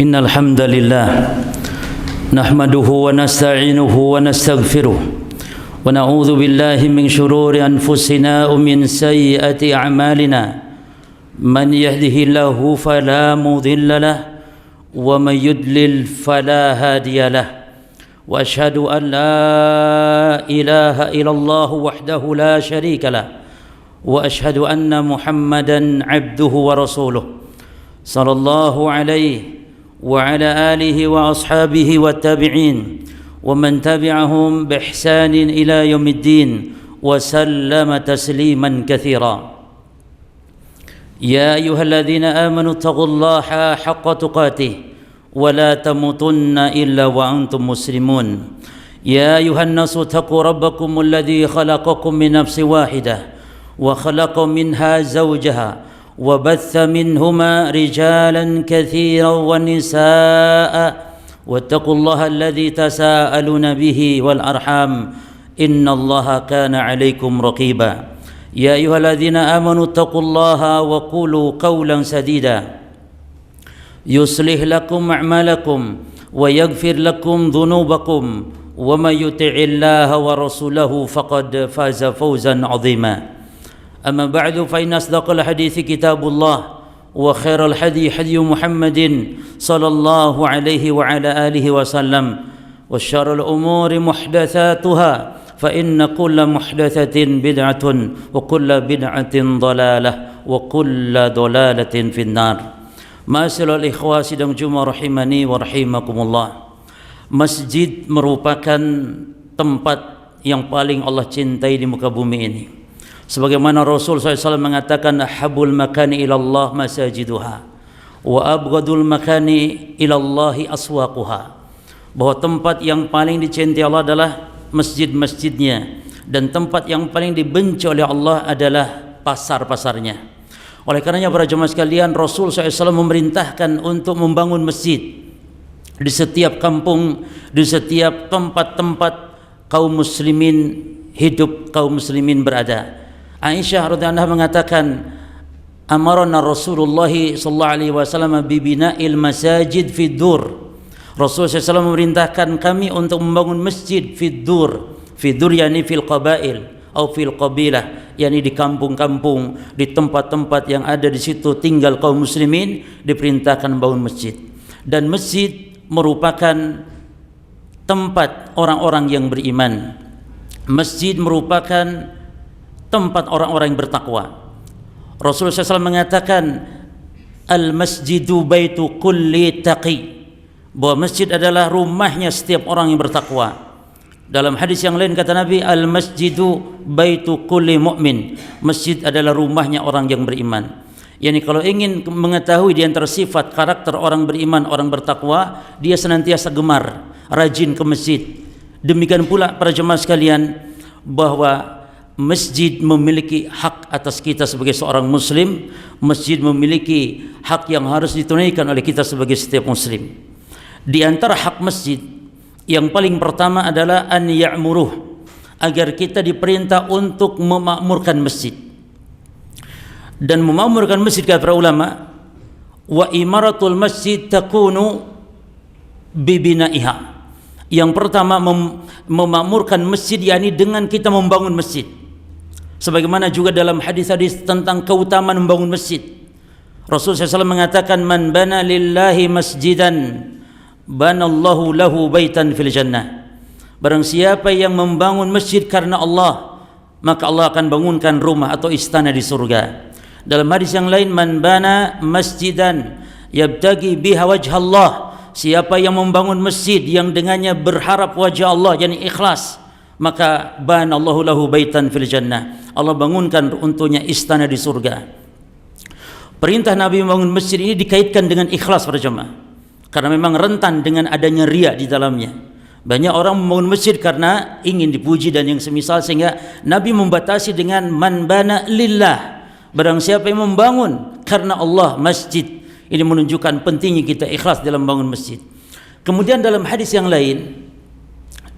إن الحمد لله نحمده ونستعينه ونستغفره ونعوذ بالله من شرور أنفسنا ومن سيئات أعمالنا من يهده الله فلا مضل له ومن يضلل فلا هادي له وأشهد أن لا إله إلا الله وحده لا شريك له وأشهد أن محمدا عبده ورسوله صلى الله عليه وعلى آله وأصحابه والتابعين ومن تبعهم بإحسان إلى يوم الدين وسلم تسليما كثيرا يا أيها الذين آمنوا اتقوا الله حق تقاته ولا تموتن إلا وأنتم مسلمون يا أيها الناس اتقوا ربكم الذي خلقكم من نفس واحدة وخلق منها زوجها وبث منهما رجالا كثيرا ونساء واتقوا الله الذي تساءلون به والأرحام إن الله كان عليكم رقيبا يا أيها الذين آمنوا اتقوا الله وقولوا قولا سديدا يصلح لكم أعمالكم ويغفر لكم ذنوبكم ومن يطع الله ورسوله فقد فاز فوزا عظيما أما بعد فإن أصدق الحديث كتاب الله وخير الهدي هدي محمد صلى الله عليه وعلى آله وسلم وشر الأمور محدثاتها فإن كل محدثة بدعة وكل بدعة ضلالة وكل ضلالة في النار. Ma'asyiral ikhwah sidang Jumat rahimani wa rahimakumullah. Masjid merupakan tempat yang paling Allah cintai di muka bumi ini. Sebagaimana Rasul SAW mengatakan ahabul makani ilallah masajiduha wa abghadul makani ilallahi aswaquha, bahwa tempat yang paling dicintai Allah adalah masjid-masjidnya dan tempat yang paling dibenci oleh Allah adalah pasar-pasarnya. Oleh karenanya para jemaah sekalian, Rasul SAW memerintahkan untuk membangun masjid di setiap kampung, di setiap tempat-tempat kaum muslimin hidup, kaum muslimin berada. Aisyah radhiyallahu anha mengatakan, amarna Rasulullah sallallahu alaihi wasallam bi bina'il masajid fid dur. Rasul SAW memerintahkan kami untuk membangun masjid fid dur. Fid dur yani fil qabail atau fil qabilah, yani di kampung-kampung, di tempat-tempat yang ada di situ tinggal kaum muslimin, diperintahkan membangun masjid. Dan masjid merupakan tempat orang-orang yang beriman. Masjid merupakan tempat orang-orang yang bertakwa. Rasulullah SAW mengatakan al-masjidu baitu kulli taqi, bahwa masjid adalah rumahnya setiap orang yang bertakwa. Dalam hadis yang lain kata Nabi, al-masjidu baitu kulli mu'min, masjid adalah rumahnya orang yang beriman. Yani kalau ingin mengetahui di antara sifat karakter orang beriman, orang bertakwa, dia senantiasa gemar, rajin ke masjid. Demikian pula para jemaah sekalian, bahwa masjid memiliki hak atas kita sebagai seorang muslim. Masjid memiliki hak yang harus ditunaikan oleh kita sebagai setiap muslim. Di antara hak masjid yang paling pertama adalah an ya'muruh, agar kita diperintah untuk memakmurkan masjid. Dan memakmurkan masjid kata para ulama, wa imaratul masjid takunu bibina'iha. Yang pertama memakmurkan masjid yakni dengan kita membangun masjid. Sebagaimana juga dalam hadis-hadis tentang keutamaan membangun masjid, Rasulullah SAW mengatakan man bana lillahi masjidan banallahu lahu baitan fil jannah. Barang siapa yang membangun masjid karena Allah, maka Allah akan bangunkan rumah atau istana di surga. Dalam hadis yang lain, man bana masjidan yabtagi biha wajha Allah, siapa yang membangun masjid yang dengannya berharap wajah Allah, yakni ikhlas, maka banallahu lahu baitan fil jannah, Allah bangunkan untuknya istana di surga. Perintah Nabi membangun masjid ini dikaitkan dengan ikhlas para jemaah, karena memang rentan dengan adanya riya di dalamnya. Banyak orang membangun masjid karena ingin dipuji dan yang semisal, sehingga Nabi membatasi dengan man bana lillah, barang siapa yang membangun karena Allah masjid. Ini menunjukkan pentingnya kita ikhlas dalam membangun masjid. Kemudian dalam hadis yang lain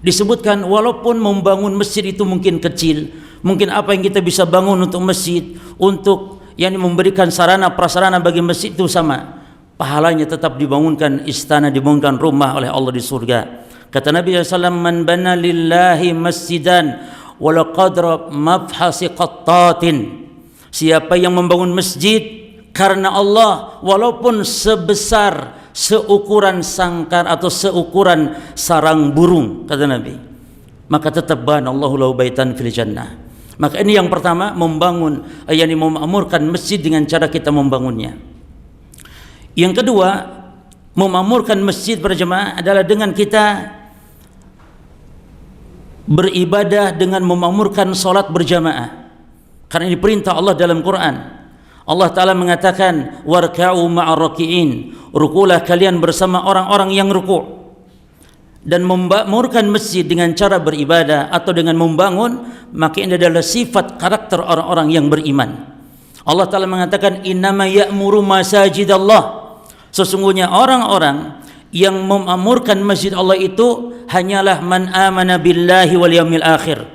disebutkan, walaupun membangun masjid itu mungkin kecil, mungkin apa yang kita bisa bangun untuk masjid, untuk yang memberikan sarana prasarana bagi masjid itu sama, pahalanya tetap dibangunkan istana, dibangunkan rumah oleh Allah di surga. Kata Nabi SAW, man bana lillahi masjidan wala qadra mafhasi qattatin, siapa yang membangun masjid karena Allah walaupun sebesar seukuran sangkar atau seukuran sarang burung, kata Nabi, maka tetap bana Allahu lahu baitan fil jannah. Maka ini yang pertama, membangun, yakni memakmurkan masjid dengan cara kita membangunnya. Yang kedua, memakmurkan masjid berjamaah adalah dengan kita beribadah dengan memakmurkan salat berjamaah. Karena ini perintah Allah dalam Quran. Allah Ta'ala mengatakan, warka'u ma'ar raki'in, rukulah kalian bersama orang-orang yang ruku'. Dan memakmurkan masjid dengan cara beribadah atau dengan membangun, maka ini adalah sifat karakter orang-orang yang beriman. Allah Ta'ala mengatakan, innama ya'muru masajidallah, sesungguhnya orang-orang yang memakmurkan masjid Allah itu hanyalah man amana billahi wal yaumil akhir,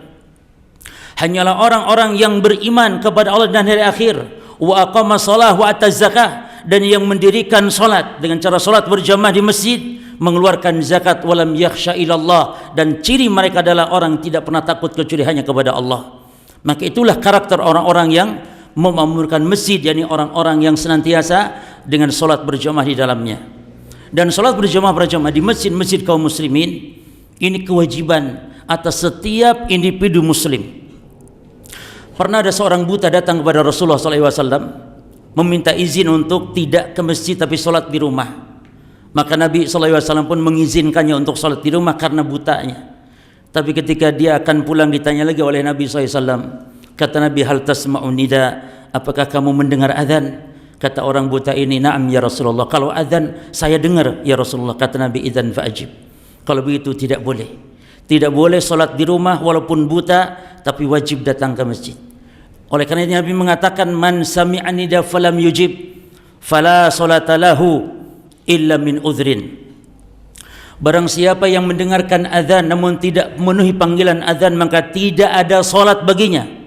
hanyalah orang-orang yang beriman kepada Allah dan hari akhir, wa aqama shalah wa ata zakah, dan yang mendirikan salat dengan cara salat berjamaah di masjid, mengeluarkan zakat, walam yakhsha ilallah, dan ciri mereka adalah orang tidak pernah takut kecuali hanya kepada Allah. Maka itulah karakter orang-orang yang memakmurkan masjid, yakni orang-orang yang senantiasa dengan salat berjamaah di dalamnya. Dan salat berjamaah di masjid-masjid kaum muslimin ini kewajiban atas setiap individu muslim. Pernah ada seorang buta datang kepada Rasulullah SAW meminta izin untuk tidak ke masjid tapi salat di rumah. Maka Nabi SAW pun mengizinkannya untuk salat di rumah karena butanya. Tapi ketika dia akan pulang ditanya lagi oleh Nabi SAW. Kata Nabi, hal tasma'un nida, apakah kamu mendengar azan? Kata orang buta ini, na'am ya Rasulullah, kalau azan saya dengar ya Rasulullah. Kata Nabi, idzan fa'ajib, kalau begitu tidak boleh. Tidak boleh salat di rumah walaupun buta, tapi wajib datang ke masjid. Oleh karena itu Nabi mengatakan, man sami'a nida falam yujib fala salata lahu illa min udhrin. Barang siapa yang mendengarkan azan namun tidak memenuhi panggilan azan, maka tidak ada salat baginya.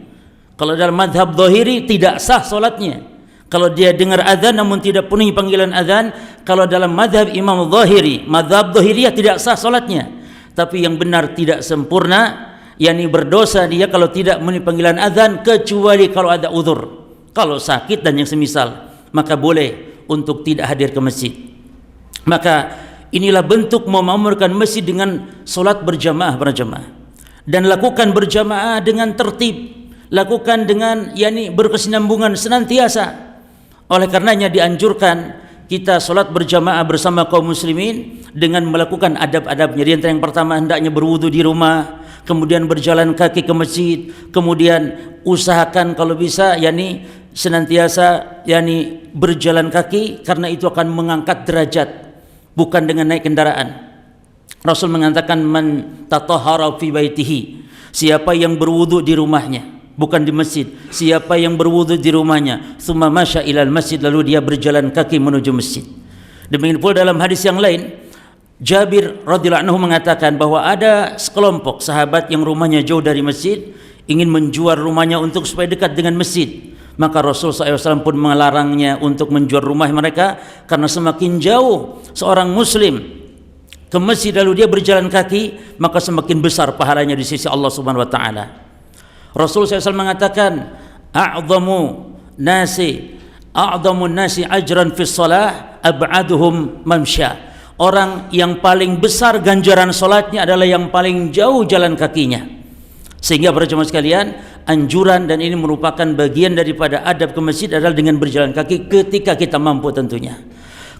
Kalau dalam mazhab Zahiri tidak sah salatnya. Kalau dia dengar azan namun tidak penuhi panggilan azan, kalau dalam mazhab Imam Zahiri, mazhab Zahiriyah, tidak sah salatnya. Tapi yang benar tidak sempurna, yakni berdosa dia kalau tidak memenuhi panggilan azan, kecuali kalau ada uzur. Kalau sakit dan yang semisal, maka boleh untuk tidak hadir ke masjid. Maka inilah bentuk memakmurkan masjid dengan solat berjamaah. Dan lakukan berjamaah dengan tertib, lakukan dengan yakni berkesinambungan senantiasa. Oleh karenanya dianjurkan kita solat berjamaah bersama kaum muslimin dengan melakukan adab-adabnya. Di antara yang pertama, hendaknya berwudu di rumah, kemudian berjalan kaki ke masjid, kemudian usahakan kalau bisa yakni senantiasa yakni berjalan kaki, karena itu akan mengangkat derajat, bukan dengan naik kendaraan. Rasul mengatakan, man tatahhara fi baitihi, siapa yang berwudu di rumahnya, bukan di masjid. Siapa yang berwudu di rumahnya, tsumma masya ilal masjid, lalu dia berjalan kaki menuju masjid. Demikian pula dalam hadis yang lain, Jabir radhiyallahu anhu mengatakan bahwa ada sekelompok sahabat yang rumahnya jauh dari masjid, ingin menjual rumahnya untuk supaya dekat dengan masjid. Maka Rasul SAW pun melarangnya untuk menjual rumah mereka, karena semakin jauh seorang muslim ke masjid lalu dia berjalan kaki, maka semakin besar pahalanya di sisi Allah Subhanahu wa taala. Rasul SAW mengatakan, a'dhamun nasi ajran fi shalah ab'aduhum mamsya. Orang yang paling besar ganjaran salatnya adalah yang paling jauh jalan kakinya. Sehingga para jemaah sekalian, anjuran, dan ini merupakan bagian daripada adab ke masjid adalah dengan berjalan kaki ketika kita mampu tentunya.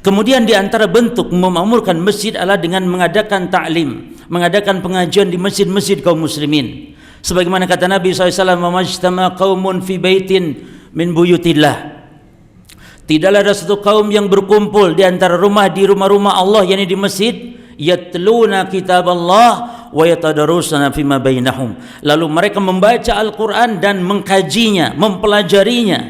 Kemudian di antara bentuk memakmurkan masjid adalah dengan mengadakan ta'lim, mengadakan pengajian di masjid-masjid kaum muslimin. Sebagaimana kata Nabi SAW, "Majtama qaumun fi baitin min buyutillah." Tidaklah ada satu kaum yang berkumpul di antara rumah-rumah Allah, yakni di masjid, yatluna kitab Allah wa yatadarusuna fima bainahum. Lalu mereka membaca Al-Qur'an dan mengkajinya, mempelajarinya.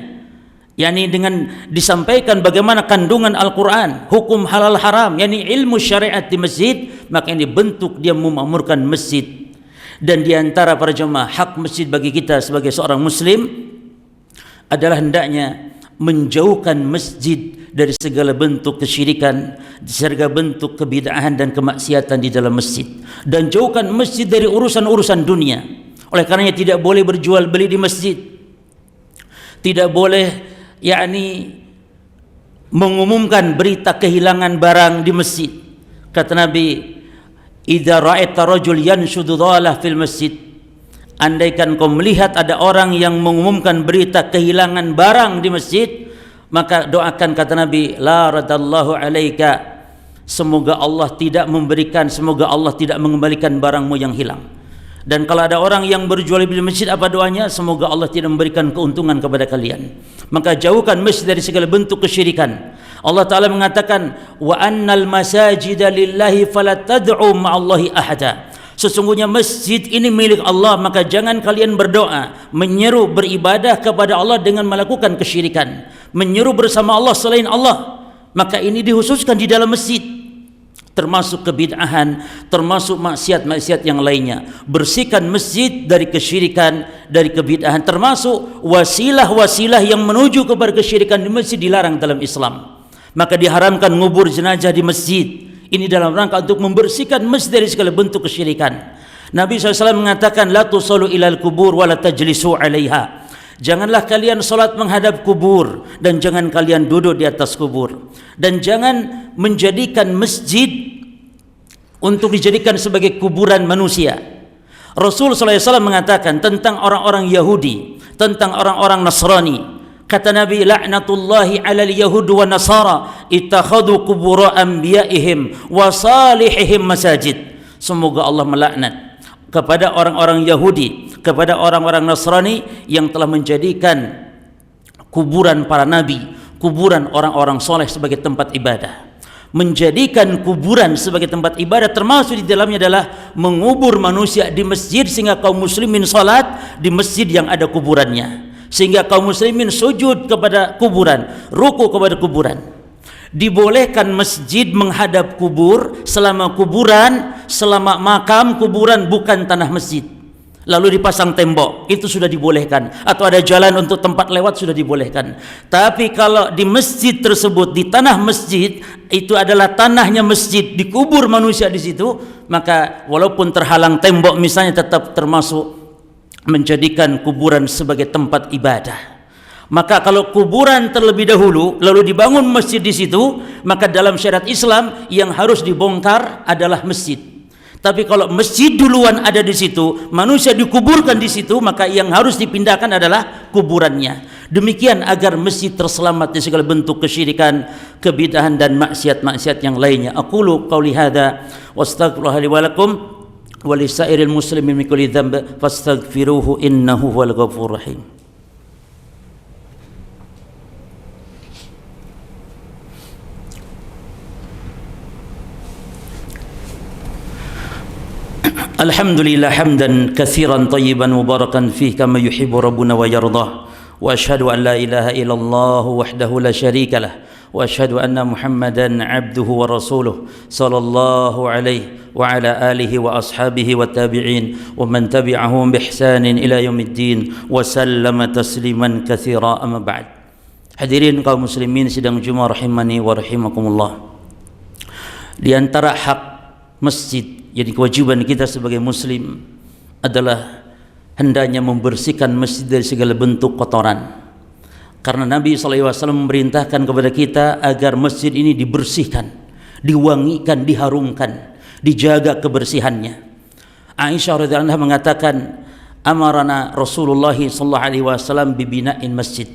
yakni dengan disampaikan bagaimana kandungan Al-Qur'an, hukum halal haram, yakni ilmu syariat di masjid, maka ini bentuk dia memakmurkan masjid. Dan di antara para jemaah, hak masjid bagi kita sebagai seorang muslim adalah hendaknya menjauhkan masjid dari segala bentuk kesyirikan, segala bentuk kebid'ahan dan kemaksiatan di dalam masjid, dan jauhkan masjid dari urusan-urusan dunia. Oleh karenanya tidak boleh berjual beli di masjid, tidak boleh mengumumkan berita kehilangan barang di masjid. Kata Nabi, idza ra'aita rajul yanshudu dhalah fil masjid, andaikan kau melihat ada orang yang mengumumkan berita kehilangan barang di masjid, maka doakan, kata Nabi, la radallahu alaika, semoga Allah tidak memberikan, semoga Allah tidak mengembalikan barangmu yang hilang. Dan kalau ada orang yang berjual beli di masjid, apa doanya? Semoga Allah tidak memberikan keuntungan kepada kalian. Maka jauhkan masjid dari segala bentuk kesyirikan. Allah Ta'ala mengatakan, wa annal masajida lillahi fala tad'u ma'allahi ahada. Sesungguhnya masjid ini milik Allah, maka jangan kalian berdoa, menyeru beribadah kepada Allah dengan melakukan kesyirikan, menyeru bersama Allah selain Allah. Maka ini dikhususkan di dalam masjid, termasuk kebid'ahan, termasuk maksiat-maksiat yang lainnya. Bersihkan masjid dari kesyirikan, dari kebid'ahan, termasuk wasilah-wasilah yang menuju kepada kesyirikan di masjid dilarang dalam Islam. Maka diharamkan ngubur jenazah di masjid. Ini dalam rangka untuk membersihkan masjid dari segala bentuk kesyirikan. Nabi SAW mengatakan, la tusallu ilal kubur wa la tajlisu alaiha. Janganlah kalian salat menghadap kubur, dan jangan kalian duduk di atas kubur, dan jangan menjadikan masjid untuk dijadikan sebagai kuburan manusia. Rasul SAW mengatakan tentang orang-orang Yahudi, tentang orang-orang Nasrani, kata Nabi, la'natullahi 'alal yahud wa nasara ittakhadhu qubur anbiya'ihim wa salihihim masajid. Semoga Allah melaknat kepada orang-orang Yahudi, kepada orang-orang Nasrani yang telah menjadikan kuburan para nabi, kuburan orang-orang soleh sebagai tempat ibadah. Menjadikan kuburan sebagai tempat ibadah, termasuk di dalamnya adalah mengubur manusia di masjid, sehingga kaum muslimin salat di masjid yang ada kuburannya, sehingga kaum muslimin sujud kepada kuburan, ruku kepada kuburan. Dibolehkan masjid menghadap kubur selama kuburan, selama makam kuburan bukan tanah masjid, lalu dipasang tembok, itu sudah dibolehkan, atau ada jalan untuk tempat lewat, sudah dibolehkan. Tapi kalau di masjid tersebut, di tanah masjid, itu adalah tanahnya masjid, dikubur manusia di situ, maka walaupun terhalang tembok misalnya, tetap termasuk menjadikan kuburan sebagai tempat ibadah. Maka kalau kuburan terlebih dahulu lalu dibangun masjid di situ, maka dalam syariat Islam yang harus dibongkar adalah masjid. Tapi kalau masjid duluan ada di situ, manusia dikuburkan di situ, maka yang harus dipindahkan adalah kuburannya. Demikian agar masjid terselamat dari segala bentuk kesyirikan, kebid'ahan dan maksiat-maksiat yang lainnya. Aqulu qauli hadza wastaghfirullaha li wa lakum wa lisairil muslimin min kulli dhanb fastaghfiruhu innahu huwal ghafurur rahim. Alhamdulillah hamdan katsiran tayyiban mubarakan fih kama yuhibbu rabbuna wa yardah, wa asyhadu an la ilaha illallah wahdahu la syarika lah, wa asyhadu anna Muhammadan abduhu wa rasuluh sallallahu alaihi wa ala alihi wa ashabihi wa tabi'in wa man tabi'ahum bi ihsanin ila yaumiddin wa sallama tasliman katsira, amma ba'd. Hadirin kaum muslimin sidang Jumat rahimani wa rahimakumullah. Di antara hak masjid, jadi kewajiban kita sebagai muslim adalah hendaknya membersihkan masjid dari segala bentuk kotoran. Karena Nabi SAW memerintahkan kepada kita agar masjid ini dibersihkan, diwangikan, diharumkan, dijaga kebersihannya. Aisyah radhiyallahu anha mengatakan, amarana Rasulullah SAW bibina'in masjid.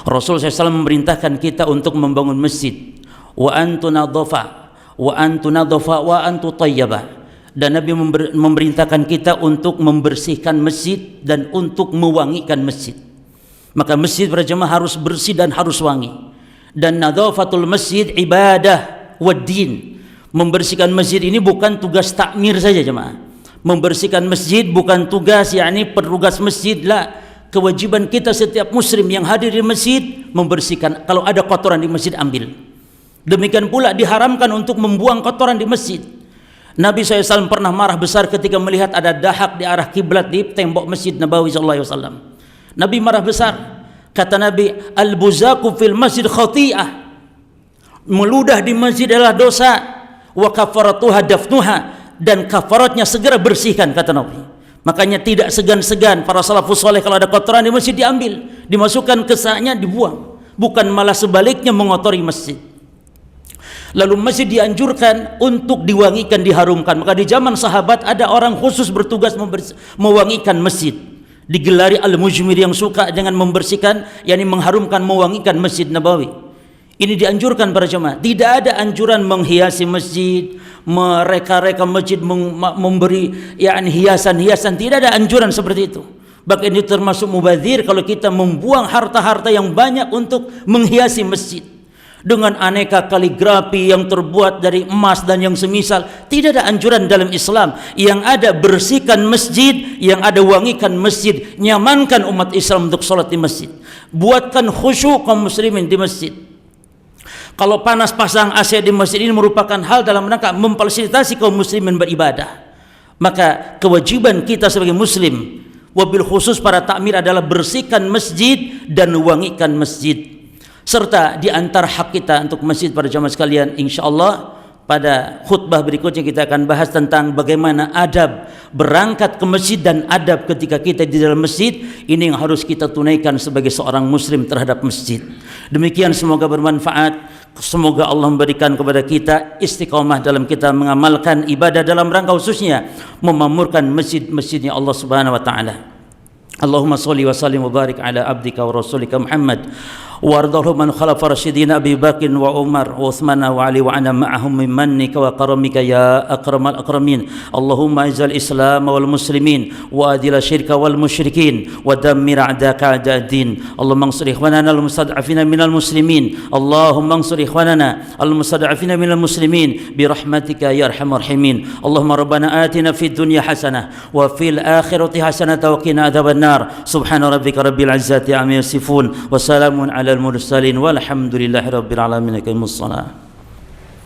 Rasul SAW memerintahkan kita untuk membangun masjid. Wa antu nadhafa wa antu nadhafa wa antu tayyibah. Dan Nabi memerintahkan kita untuk membersihkan masjid dan untuk mewangikan masjid. Maka masjid berjamaah harus bersih dan harus wangi. Dan nadhafatul masjid ibadah wa din. Membersihkan masjid ini bukan tugas takmir saja jemaah. Membersihkan masjid bukan tugas petugas masjid, lah. Kewajiban kita setiap muslim yang hadir di masjid membersihkan. Kalau ada kotoran di masjid, ambil. Demikian pula diharamkan untuk membuang kotoran di masjid. Nabi SAW pernah marah besar ketika melihat ada dahak di arah kiblat di tembok Masjid Nabawi SAW. Nabi marah besar Kata Nabi, al-buzaku fil masjid khati'ah. Meludah di masjid adalah dosa. Wa kafaratuha dafnuha, dan kafaratnya segera bersihkan, kata Nabi. Makanya tidak segan-segan para salafus saleh kalau ada kotoran di masjid diambil, dimasukkan ke saknya, dibuang. Bukan malah sebaliknya mengotori masjid. Lalu masjid dianjurkan untuk diwangikan, diharumkan. Maka di zaman sahabat ada orang khusus bertugas mewangikan masjid. Digelari al-mujmir, yang suka dengan membersihkan, yakni mengharumkan, mewangikan Masjid Nabawi. Ini dianjurkan para jemaah. Tidak ada anjuran menghiasi masjid, mereka-reka masjid, memberi yakni hiasan-hiasan. Tidak ada anjuran seperti itu. Bahkan ini termasuk mubadzir kalau kita membuang harta-harta yang banyak untuk menghiasi masjid dengan aneka kaligrafi yang terbuat dari emas dan yang semisal. Tidak ada anjuran dalam Islam. Yang ada, bersihkan masjid, yang ada, wangikan masjid, nyamankan umat Islam untuk sholat di masjid, buatkan khusyuk kaum muslimin di masjid. Kalau panas, pasang AC di masjid. Ini merupakan hal dalam rangka memfasilitasi kaum muslimin beribadah. Maka kewajiban kita sebagai muslim, wabil khusus para takmir, adalah bersihkan masjid dan wangikan masjid. Serta di antara hak kita untuk masjid, pada jamaah sekalian, insyaallah pada khutbah berikutnya kita akan bahas tentang bagaimana adab berangkat ke masjid dan adab ketika kita di dalam masjid. Ini yang harus kita tunaikan sebagai seorang muslim terhadap masjid. Demikian, semoga bermanfaat. Semoga Allah memberikan kepada kita istiqamah dalam kita mengamalkan ibadah dalam rangka khususnya memamurkan masjid-masjidnya Allah Subhanahu wa taala. Allahumma shalli wa sallim wa barik ala abdika wa rasulika Muhammad وارضه من خلف رشدين أبي بكر وعمر وعثمان وعلي وعنا معهم من منك وكرمك يا أكرم الأكرمين. اللهم أعز الإسلام والمسلمين وأذل الشرك والمشركين ودمر أعداءك أعداء الدين. اللهم انصر إخواننا المستضعفين من المسلمين. اللهم انصر إخواننا المستضعفين من المسلمين برحمتك يا أرحم الراحمين. اللهم ربنا آتنا في الدنيا حسنة وفي الآخرة حسنة وقنا عذاب النار. سبحان ربك رب العزة عما يصفون وسلام على المرسلين والحمد لله رب العالمين.